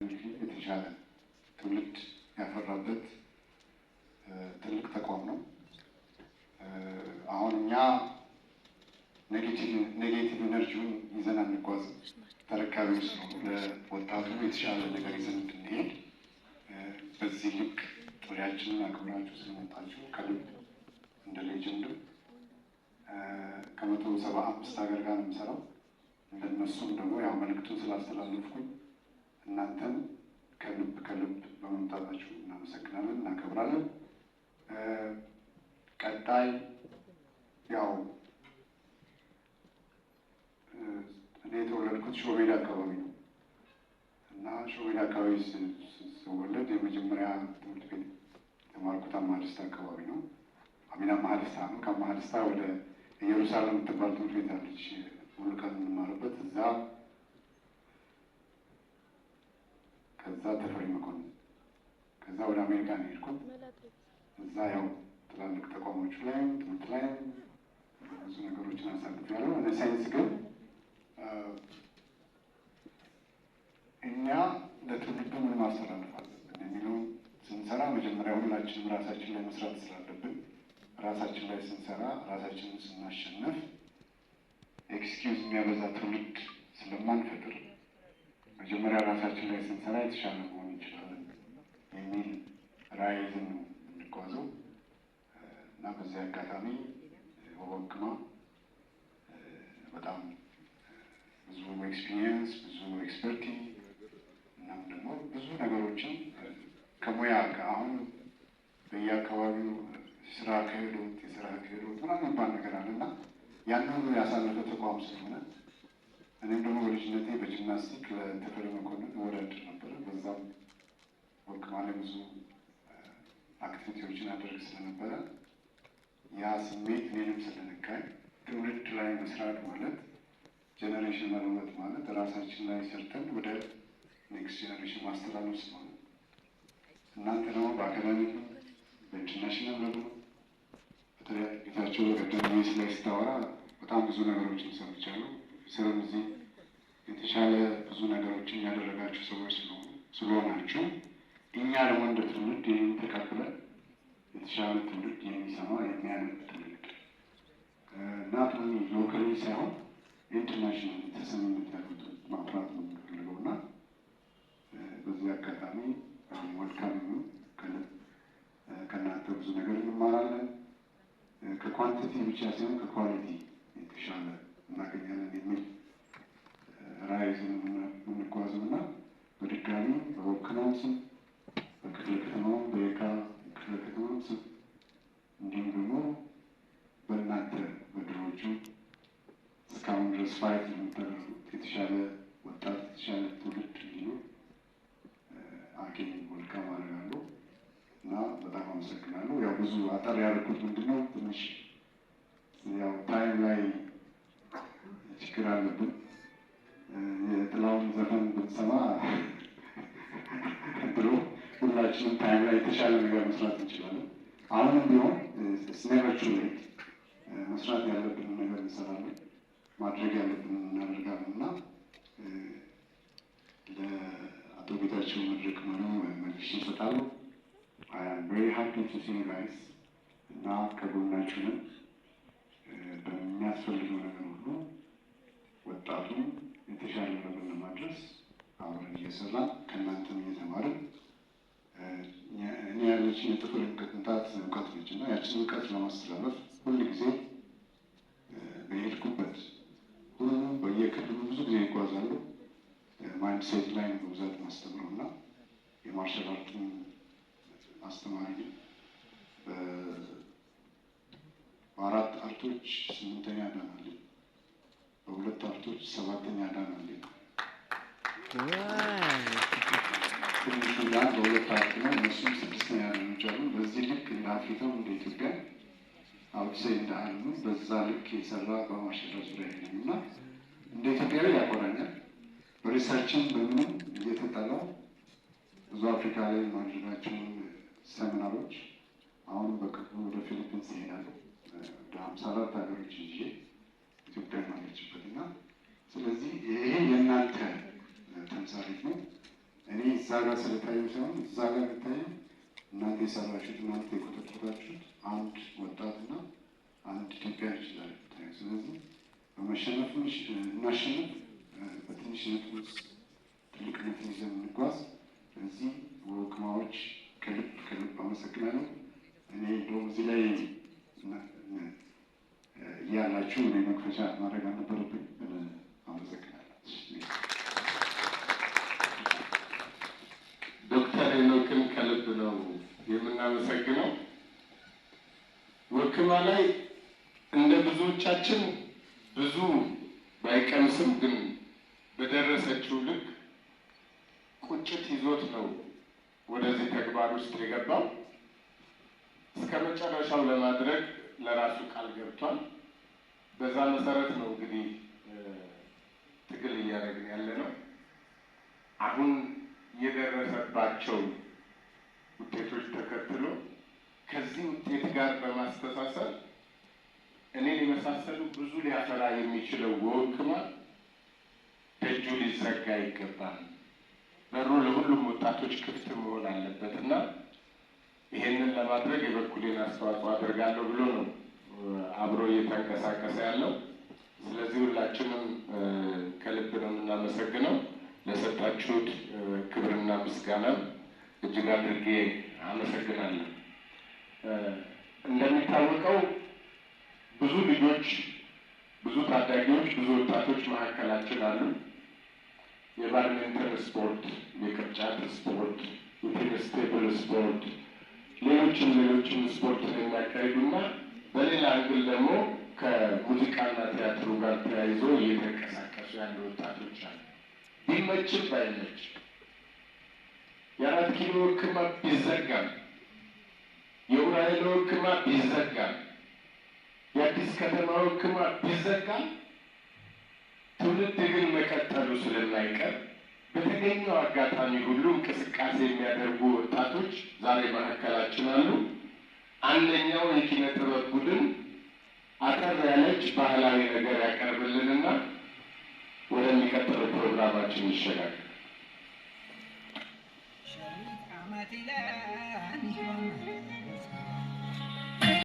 የተሻለ ትውልድ ያፈራበት ትልቅ ተቋም ነው። አሁን እኛ ኔጌቲቭ ኢነርጂውን ይዘን አንጓዝም። ተረካቢዎች ስለሆኑ ለወጣቱ የተሻለ ነገር ይዘን እንድንሄድ በዚህ ልክ ጥሪያችንን አክብራችሁ ስለመጣችሁ ከልብ እንደ ሌጀንድም ከ175 ሀገር ጋር ነው የምሰራው። እንደነሱም ደግሞ ያው መልዕክቱን ስላስተላለፍኩኝ እናንተን ከልብ በመምጣታችሁ እናመሰግናለን፣ እናከብራለን። ቀጣይ ያው እኔ የተወለድኩት ሾቤዳ አካባቢ ነው እና ሾቤዳ አካባቢ ስወለድ የመጀመሪያ ትምህርት ቤት የተማርኩት አማህልስታ አካባቢ ነው። አሚና አማህልስታ ነው። ከአማህልስታ ወደ ኢየሩሳሌም የምትባል ትምህርት ቤት አለች፣ ሙሉ ቀን የምንማርበት እዛ። ከዛ ተፈሪ መኮንን፣ ከዛ ወደ አሜሪካ ነው የሄድኩት። እዛ ያው ትላልቅ ተቋሞች ላይ ትምህርት ላይ ብዙ ነገሮችን አሳልፌያለሁ። እነ ሳይንስ ግን እኛ ለትውልዱ ምን ማስተላለፍ አለብን የሚለውን ስንሰራ መጀመሪያ ሁላችንም ራሳችን ላይ መስራት ስላለብን ራሳችን ላይ ስንሰራ ራሳችንን ስናሸንፍ ኤክስኪውዝ የሚያበዛ ትውልድ ስለማንፈጥር መጀመሪያ ራሳችን ላይ ስንሰራ የተሻለ መሆን እንችላለን የሚል ራዕይ ይዘን ነው የምንጓዘው እና በዚህ አጋጣሚ ወወክማ በጣም ብዙ ኤክስፒሪየንስ ብዙ ኤክስፐርቲ እናም ደግሞ ብዙ ነገሮችን ከሙያ አሁን በየአካባቢው የስራ ክህሎት ምናምን የሚባል ነገር አለ እና ያን ሁሉ ያሳለፈ ተቋም ስለሆነ እኔም ደግሞ በልጅነቴ በጂምናስቲክ ለተፈሪ መኮንን እወዳደር ነበረ። በዛም ወክማ ላይ ብዙ አክቲቪቲዎችን አደርግ ስለነበረ ያ ስሜት እኔንም ስለነካኝ ትውልድ ላይ መስራት ማለት ጀኔሬሽን መለወጥ ማለት ራሳችን ላይ ሰርተን ወደ ኔክስት ጀኔሬሽን ማስተላለፍ ስለሆነ እናንተ ደግሞ በአካዳሚክ በኢንተርናሽናል ለብሎ በተለይ ጌታቸው በቀደም ስ ላይ ስታወራ በጣም ብዙ ነገሮችን ሰምቻለሁ። ስርም እዚህ የተሻለ ብዙ ነገሮችን ያደረጋችሁ ሰዎች ስለሆናችሁ እኛ ደግሞ እንደ ትውልድ ይህን ተቀብለን የተሻለ ትውልድ የሚሰማ የሚያነብ ትውልድ ናት ሎካሊ ሳይሆን ኢንተርናሽናል ተሰሚነት ያሉት ማፍራት ነው የምንፈልገው እና በዚህ አጋጣሚ ወልካም ከእናንተ ብዙ ነገር እንማራለን። ከኳንቲቲ ብቻ ሳይሆን ከኳሊቲ የተሻለ እናገኛለን የሚል ራዕይ ይዘን የምንጓዘው እና በድጋሚ በወክናም ስም በክፍለ ከተማውም በየካ ክፍለ ከተማም ስም እንዲሁም ደግሞ በእናንተ በድሮቹ እስካሁን ድረስ ፋይት የምታደርጉት የተሻለ ወጣት የተሻለ ትውልድ እንዲኖር አኬን ወልካም አደርጋለሁ እና በጣም አመሰግናለሁ። ያው ብዙ አጠር ያደረኩት ምንድነው ትንሽ ያው ታይም ላይ ችግር አለብን። የጥላውን ዘፈን ብንሰማ ብሎ ሁላችንም ታይም ላይ የተሻለ ነገር መስራት እንችላለን። አሁንም ቢሆን ስኔቨር ቱ ሌት መስራት ያለብንን ነገር እንሰራለን፣ ማድረግ ያለብንን እናደርጋለን እና ለአቶ ጌታቸው መድረክ መልሼ እሰጣለሁ። I am very happy to see you guys እና ከጎናችሁንም በሚያስፈልገው ነገር ሁሉ ወጣቱን የተሻለ ነገር ለማድረስ አብረን እየሰራን ከእናንተም እየተማርን እኔ ያለችን የጥፍር ቅንጣት እውቀት ነች እና ያችን እውቀት ለማስተላለፍ ሁል ጊዜ በሄድኩበት ሁሉ በየክልሉ ብዙ ጊዜ ይጓዛሉ። ማይንድ ሴት ላይ በብዛት ማስተምረው እና የማርሻል አርትን አስተማሪ በ4 አርቶች 8ኛ ዳን አለኝ፣ በ2 አርቶች 7ኛ ዳን አለኝ። ትንሹ ዳን በ2 አርት ነው፣ እነሱም 6ኛ ዳኖች አሉ። በዚህ ልክ እንደ አፍሪካም እንደ ኢትዮጵያ አውትሳይድ እንደ ዓለሙ በዛ ልክ የሰራ በማርሻል አርት ዙሪያ ነው እና እንደ ኢትዮጵያዊ ያቆራኛል። በሪሰርችን በምንም እየተጠላው ብዙ አፍሪካ ላይ ማድረጋቸውን ሰሚናሮች አሁን በቅርቡ ወደ ፊሊፒንስ ይሄዳሉ። ወደ 54 ሀገሮች ይዤ ኢትዮጵያ ማለችበት እና ስለዚህ ይሄ የእናንተ ተምሳሌት ነው። እኔ እዛ ጋር ስለታየው ሳይሆን እዛ ጋር የሚታየው እናንተ የሰራችሁት እናንተ የቆጠቆጣችሁት አንድ ወጣትና አንድ ኢትዮጵያ ይችላል። ስለዚህ በመሸነፍ እናሸንፍ፣ በትንሽነት ውስጥ ትልቅነትን ይዘን እንጓዝ። በዚህ ወክማዎች ከልብ አመሰግናለሁ። እኔ እንደውም እዚህ ላይ ያላችሁ እኔ መክፈቻ ማድረግ አልነበረብኝ። አመሰግናለሁ። ዶክተር ሄኖክን ከልብ ነው የምናመሰግነው። ወክማ ላይ እንደ ብዙዎቻችን ብዙ ባይቀምስም ግን በደረሰችው ልክ ቁጭት ይዞት ነው ወደዚህ ተግባር ውስጥ የገባው። እስከ መጨረሻው ለማድረግ ለራሱ ቃል ገብቷል። በዛ መሰረት ነው እንግዲህ ትግል እያደረግን ያለ ነው። አሁን የደረሰባቸው ውጤቶች ተከትሎ ከዚህ ውጤት ጋር በማስተሳሰር እኔን የመሳሰሉ ብዙ ሊያፈራ የሚችለው ወክማ ደጁ ሊዘጋ ይገባል። በሩ ለሁሉም ወጣቶች ክፍት መሆን አለበት እና ይሄንን ለማድረግ የበኩሌን አስተዋጽኦ አድርጋለሁ ብሎ ነው አብሮ እየተንቀሳቀሰ ያለው። ስለዚህ ሁላችንም ከልብ ነው የምናመሰግነው። ለሰጣችሁት ክብርና ምስጋና እጅግ አድርጌ አመሰግናለሁ። እንደሚታወቀው ብዙ ልጆች፣ ብዙ ታዳጊዎች፣ ብዙ ወጣቶች መካከላችን አሉ። የባድሚንተን ስፖርት፣ የቅርጫት ስፖርት፣ የቴኒስ ቴብል ስፖርት፣ ሌሎችም ስፖርትን የሚያካሂዱና በሌላ አንግል ደግሞ ከሙዚቃና ቲያትሩ ጋር ተያይዞ እየተንቀሳቀሱ ያሉ ወጣቶች አሉ። ቢመችም ባይመች የአራት ኪሎ ወክማ ቢዘጋም፣ የኡራኤል ወክማ ቢዘጋም፣ የአዲስ ከተማ ወክማ ቢዘጋም ትውልድ ግን መቀጠሉ ስለማይቀር በተገኘው አጋጣሚ ሁሉ እንቅስቃሴ የሚያደርጉ ወጣቶች ዛሬ መካከላችን አሉ። አንደኛው የኪነ ጥበብ ቡድን አጠር ያለች ባህላዊ ነገር ያቀርብልንና ወደሚቀጥለው ፕሮግራማችን ይሸጋገራል።